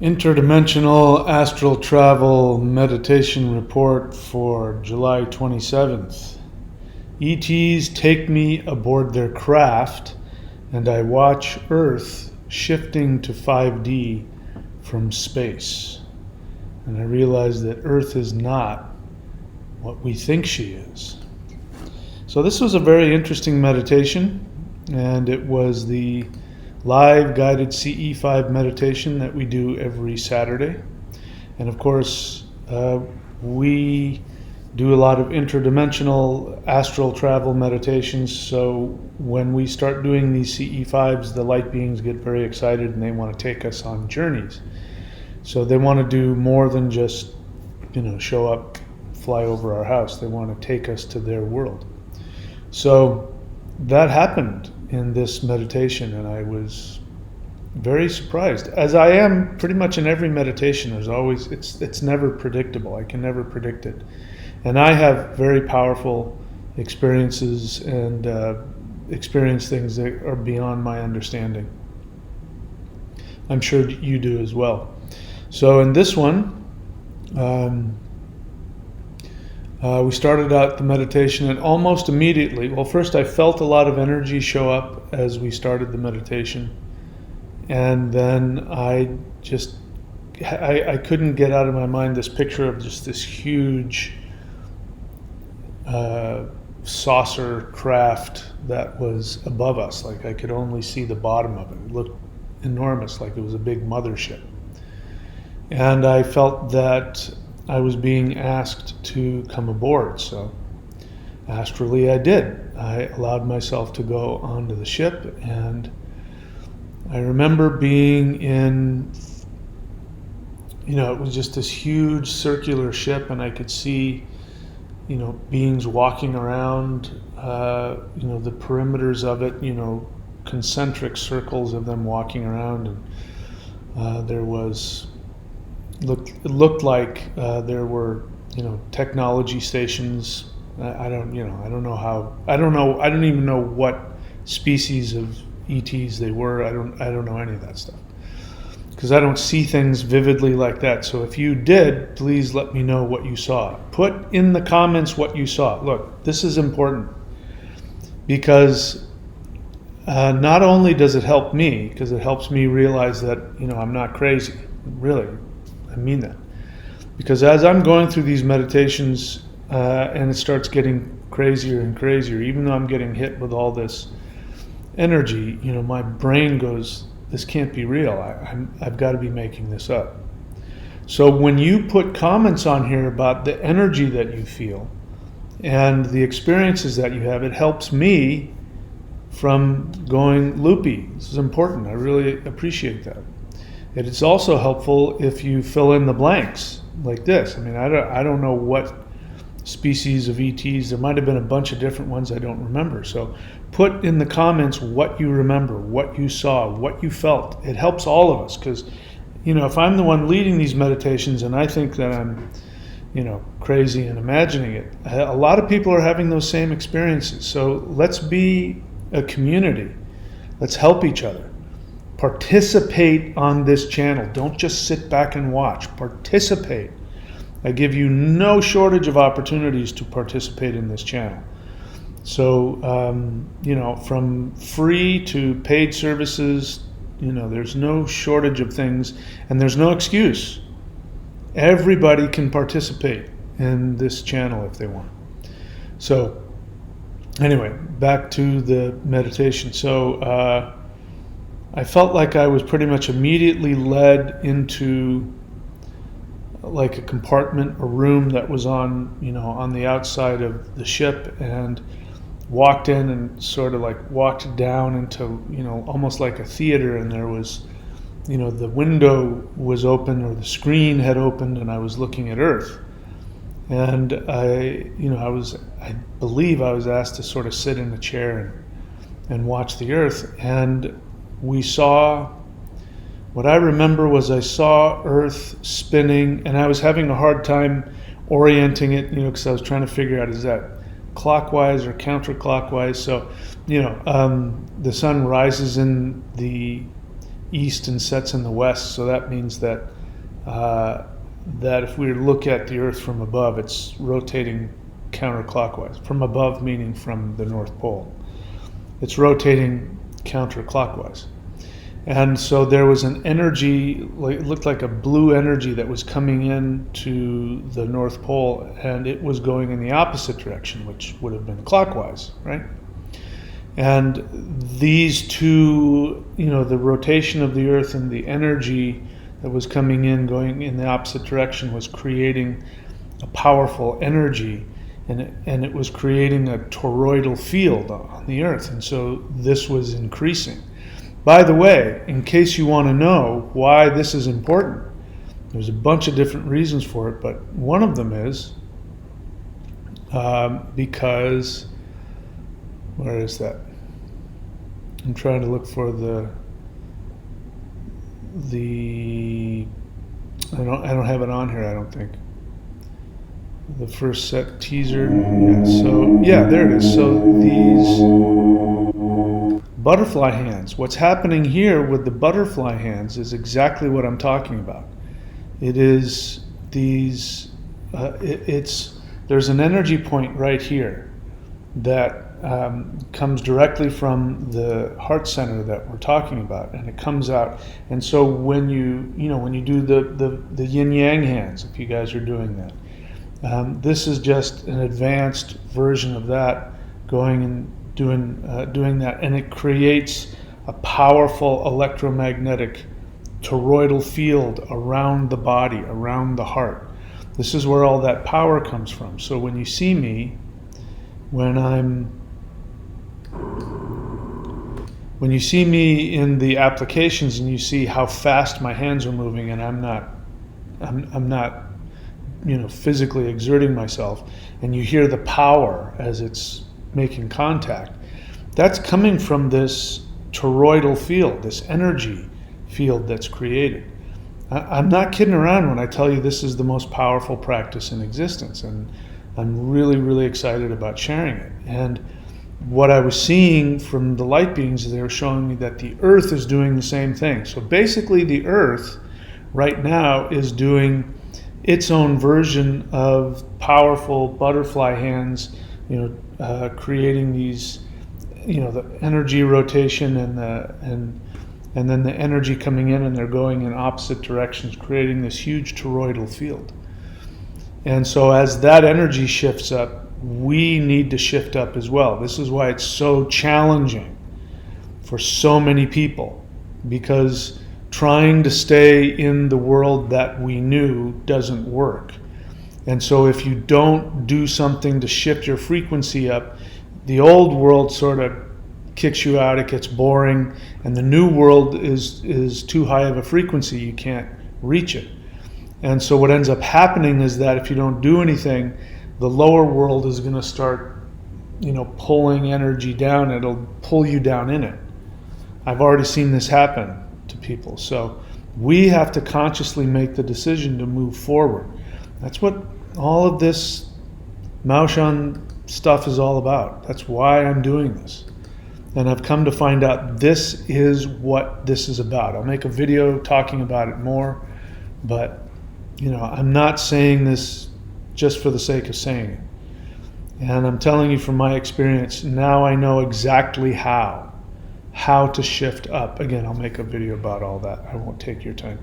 Interdimensional Astral Travel Meditation Report for July 27th. ETs take me aboard their craft and I watch Earth shifting to 5D from space. And I realize that Earth is not what we think she is. So this was a very interesting meditation, and it was the live guided CE5 meditation that we do every Saturday. And of course, we do a lot of interdimensional astral travel meditations. So when we start doing these CE5s, the light beings get very excited and they want to take us on journeys. So they want to do more than just, show up, fly over our house. They want to take us to their world. So that happened in this meditation, and I was very surprised, as I am pretty much in every meditation. There's always, it's never predictable. I can never predict it. And I have very powerful experiences and experience things that are beyond my understanding. I'm sure you do as well. So in this one, we started out the meditation, and almost immediately, first I felt a lot of energy show up as we started the meditation, and then I couldn't get out of my mind this picture of just this huge saucer craft that was above us. Like I could only see the bottom of it. It looked enormous, like it was a big mothership. And I felt that I was being asked to come aboard, so astrally I did. I allowed myself to go onto the ship, and I remember being in, it was just this huge circular ship, and I could see, beings walking around, the perimeters of it, concentric circles of them walking around, and there was, it looked like there were, technology stations. I don't even know what species of ETs they were. I don't know any of that stuff, because I don't see things vividly like that. So if you did, please let me know what you saw. Put in the comments what you saw. Look, this is important, because not only does it help me, because it helps me realize that, I'm not crazy. Really, I mean that. Because as I'm going through these meditations and it starts getting crazier and crazier, even though I'm getting hit with all this energy, my brain goes, this can't be real. I've got to be making this up. So when you put comments on here about the energy that you feel and the experiences that you have, it helps me from going loopy. This is important. I really appreciate that. It is also helpful if you fill in the blanks like this. I mean, I don't know what species of ETs. There might have been a bunch of different ones I don't remember. So put in the comments what you remember, what you saw, what you felt. It helps all of us, because, if I'm the one leading these meditations and I think that I'm, crazy and imagining it, a lot of people are having those same experiences. So let's be a community. Let's help each other. Participate on this channel. Don't just sit back and watch. Participate. I give you no shortage of opportunities to participate in this channel. So, from free to paid services, there's no shortage of things, and there's no excuse. Everybody can participate in this channel if they want. So, anyway, back to the meditation. So, I felt like I was pretty much immediately led into like a compartment, a room that was on the outside of the ship, and walked in and sort of like walked down into, almost like a theater, and there was, the window was open, or the screen had opened, and I was looking at Earth. And I believe I was asked to sort of sit in a chair and watch the Earth. And we saw, what I remember was I saw Earth spinning, and I was having a hard time orienting it, because I was trying to figure out, is that clockwise or counterclockwise? So, the sun rises in the east and sets in the west, so that means that that if we look at the Earth from above, it's rotating counterclockwise. From above meaning from the North Pole. It's rotating counterclockwise. And so there was an energy, it looked like a blue energy that was coming in to the North Pole, and it was going in the opposite direction, which would have been clockwise, right? And these two, the rotation of the Earth and the energy that was coming in, going in the opposite direction, was creating a powerful energy, and it was creating a toroidal field on the Earth. And so this was increasing. By the way, in case you want to know why this is important, there's a bunch of different reasons for it, but one of them is because, where is that? I'm trying to look for the I don't have it on here, I don't think. The first set teaser. Yeah, so yeah, there it is. So these butterfly hands. What's happening here with the butterfly hands is exactly what I'm talking about. It is these there's an energy point right here that comes directly from the heart center that we're talking about, and it comes out. And so when you do the yin yang hands, if you guys are doing that, this is just an advanced version of that, going and doing that, and it creates a powerful electromagnetic toroidal field around the body, around the heart. This is where all that power comes from. So when you see me, when you see me in the applications and you see how fast my hands are moving, and I'm not physically exerting myself, and you hear the power as it's making contact, that's coming from this toroidal field, this energy field that's created. I'm not kidding around when I tell you this is the most powerful practice in existence, and I'm really, really excited about sharing it. And what I was seeing from the light beings, they were showing me that the Earth is doing the same thing. So basically the Earth right now is doing its own version of powerful butterfly hands, creating these, the energy rotation and then the energy coming in, and they're going in opposite directions, creating this huge toroidal field. And so as that energy shifts up, we need to shift up as well. This is why it's so challenging for so many people, because trying to stay in the world that we knew doesn't work. And so if you don't do something to shift your frequency up, the old world sort of kicks you out, it gets boring, and the new world is too high of a frequency, you can't reach it. And so what ends up happening is that if you don't do anything, the lower world is going to start, pulling energy down. It'll pull you down in it. I've already seen this happen to people. So we have to consciously make the decision to move forward. That's what all of this Maoshan stuff is all about. That's why I'm doing this. And I've come to find out this is what this is about. I'll make a video talking about it more, but I'm not saying this just for the sake of saying it. And I'm telling you from my experience, now I know exactly how to shift up. Again, I'll make a video about all that. I won't take your time.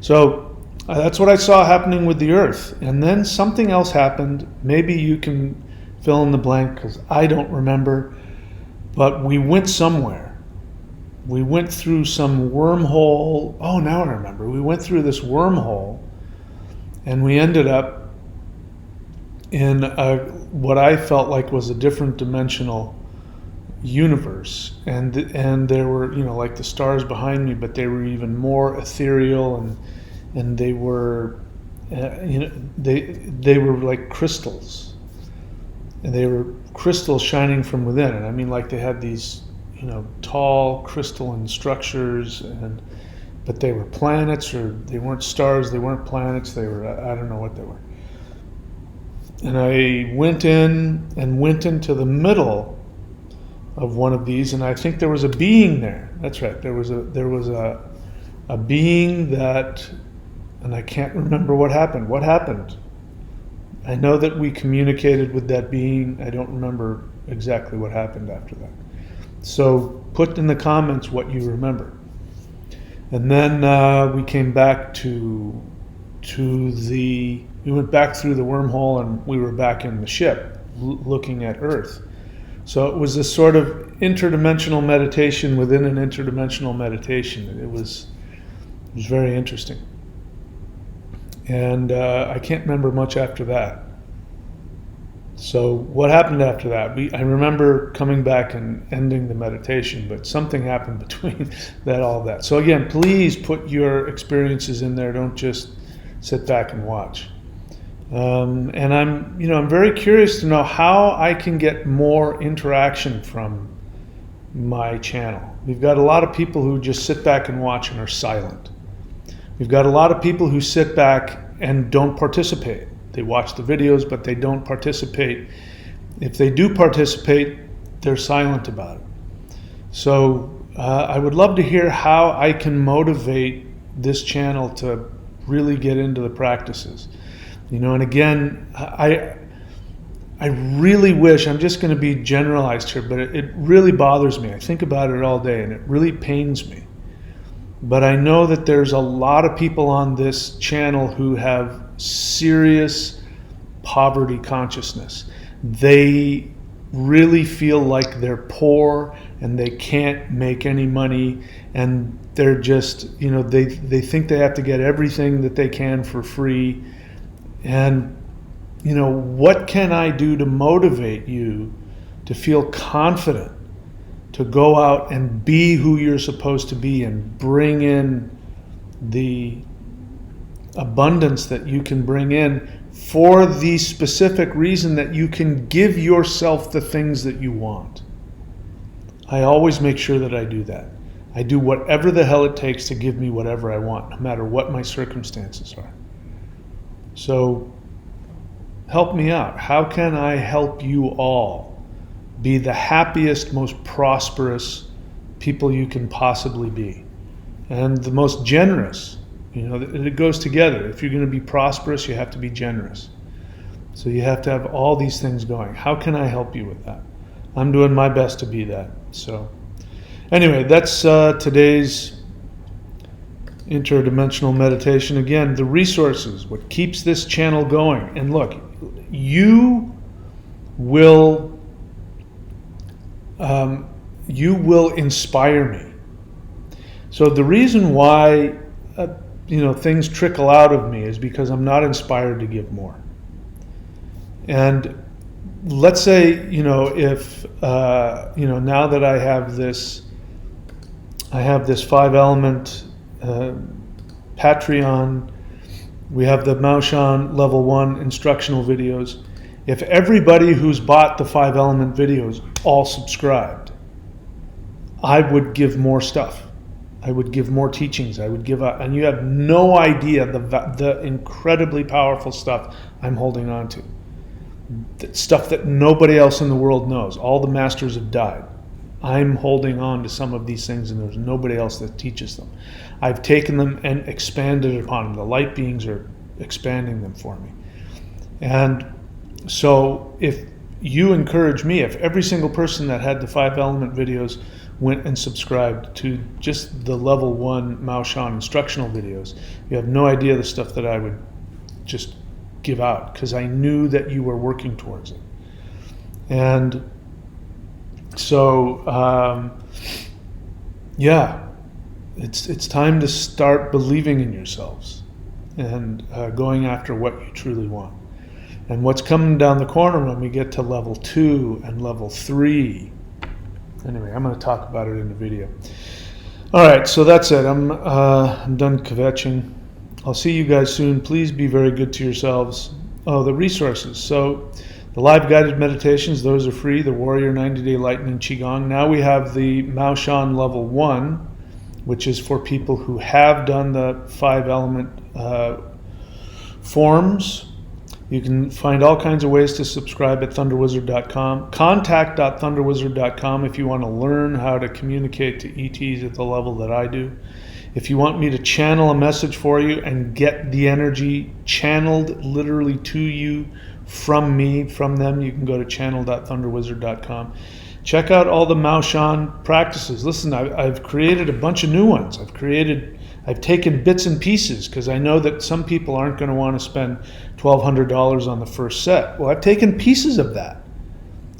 So that's what I saw happening with the Earth. And then something else happened. Maybe you can fill in the blank, because I don't remember. But we went somewhere. We went through some wormhole. Oh, now I remember. We went through this wormhole, and we ended up in what I felt like was a different dimensional universe, and there were like the stars behind me, but they were even more ethereal, and they were they were like crystals, and they were crystals shining from within. And I mean, like, they had these tall crystalline structures, but they were planets, or they weren't stars, they weren't planets, they were, I don't know what they were. And I went into the middle of one of these, and I think there was a being there. That's right. There was a being that and I can't remember what happened. What happened? I know that we communicated with that being. I don't remember exactly what happened after that. So put in the comments what you remember. And then we came back we went back through the wormhole, and we were back in the ship looking at Earth. So it was a sort of interdimensional meditation within an interdimensional meditation. It was very interesting. And I can't remember much after that. So what happened after that? I remember coming back and ending the meditation, but something happened between all that. So again, please put your experiences in there. Don't just sit back and watch. And I'm very curious to know how I can get more interaction from my channel. We've got a lot of people who just sit back and watch and are silent. We've got a lot of people who sit back and don't participate. They watch the videos, but they don't participate. If they do participate, they're silent about it. So I would love to hear how I can motivate this channel to really get into the practices. And again, I really wish, I'm just going to be generalized here, but it really bothers me. I think about it all day, and it really pains me. But I know that there's a lot of people on this channel who have serious poverty consciousness. They really feel like they're poor and they can't make any money, and they're just, they think they have to get everything that they can for free. And, what can I do to motivate you to feel confident to go out and be who you're supposed to be and bring in the abundance that you can bring in for the specific reason that you can give yourself the things that you want? I always make sure that I do that. I do whatever the hell it takes to give me whatever I want, no matter what my circumstances are. So help me out. How can I help you all be the happiest, most prosperous people you can possibly be, and the most generous? It goes together. If you're going to be prosperous, you have to be generous. So you have to have all these things going. How can I help you with that? I'm doing my best to be that. So anyway, that's today's interdimensional meditation. Again, the resources, what keeps this channel going. And look, you will inspire me. So the reason why things trickle out of me is because I'm not inspired to give more. And let's say, if now that I have this 5-element Patreon, we have the Maoshan level 1 instructional videos. If everybody who's bought the 5-element videos all subscribed, I would give more stuff. I would give more teachings. I would give out, and you have no idea the incredibly powerful stuff I'm holding on to. The stuff that nobody else in the world knows. All the masters have died. I'm holding on to some of these things, and there's nobody else that teaches them. I've taken them and expanded upon them. The light beings are expanding them for me. And so if you encourage me, if every single person that had the 5-element videos went and subscribed to just the level 1 Maoshan instructional videos, you have no idea the stuff that I would just give out, because I knew that you were working towards it. And so it's time to start believing in yourselves and going after what you truly want. And what's coming down the corner when we get to level 2 and level 3. Anyway, I'm going to talk about it in the video. All right, so that's it. I'm done kvetching. I'll see you guys soon. Please be very good to yourselves. Oh, the resources. So the live guided meditations, those are free. The Warrior 90-Day Lightning Qigong. Now we have the Maoshan level 1, which is for people who have done the 5-element forms. You can find all kinds of ways to subscribe at thunderwizard.com. Contact.thunderwizard.com if you want to learn how to communicate to ETs at the level that I do. If you want me to channel a message for you and get the energy channeled literally to you from me, from them, you can go to channel.thunderwizard.com. Check out all the Maoshan practices. Listen, I've created a bunch of new ones. I've taken bits and pieces because I know that some people aren't going to want to spend $1,200 on the first set. Well, I've taken pieces of that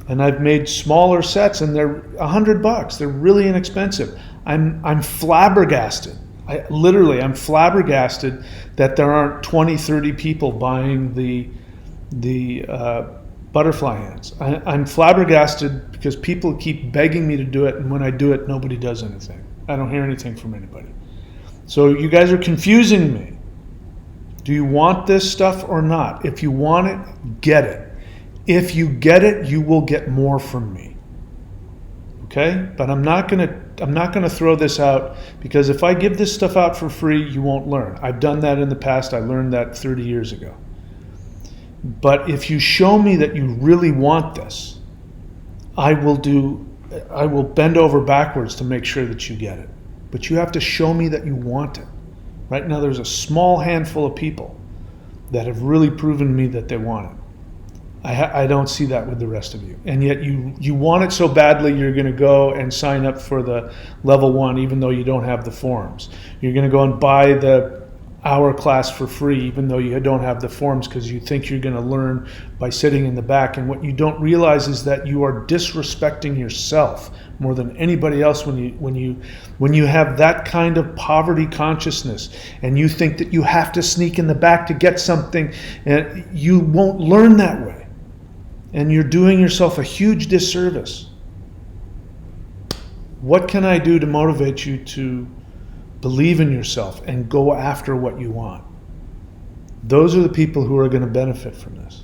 and I've made smaller sets, and they're $100. They're really inexpensive. I'm flabbergasted. I'm flabbergasted that there aren't 20, 30 people buying the butterfly hands. I'm flabbergasted because people keep begging me to do it, and when I do it, nobody does anything. I don't hear anything from anybody. So you guys are confusing me. Do you want this stuff or not? If you want it, get it. If you get it, you will get more from me. Okay? But I'm not gonna throw this out, because if I give this stuff out for free, you won't learn. I've done that in the past. I learned that 30 years ago. But if you show me that you really want this, I will bend over backwards to make sure that you get it. But you have to show me that you want it. Right now there's a small handful of people that have really proven to me that they want it. I don't see that with the rest of you. And yet you want it so badly, you're going to go and sign up for the level 1 even though you don't have the forms. You're going to go and buy the hour class for free even though you don't have the forms, because you think you're going to learn by sitting in the back. And what you don't realize is that you are disrespecting yourself more than anybody else when you have that kind of poverty consciousness, and you think that you have to sneak in the back to get something, and you won't learn that way. And you're doing yourself a huge disservice. What can I do to motivate you to believe in yourself and go after what you want? Those are the people who are going to benefit from this.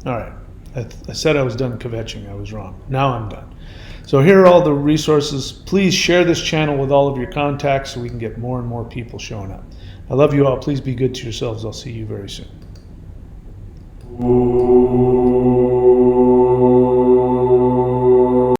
All right. I said I was done kvetching. I was wrong. Now I'm done. So here are all the resources. Please share this channel with all of your contacts so we can get more and more people showing up. I love you all. Please be good to yourselves. I'll see you very soon.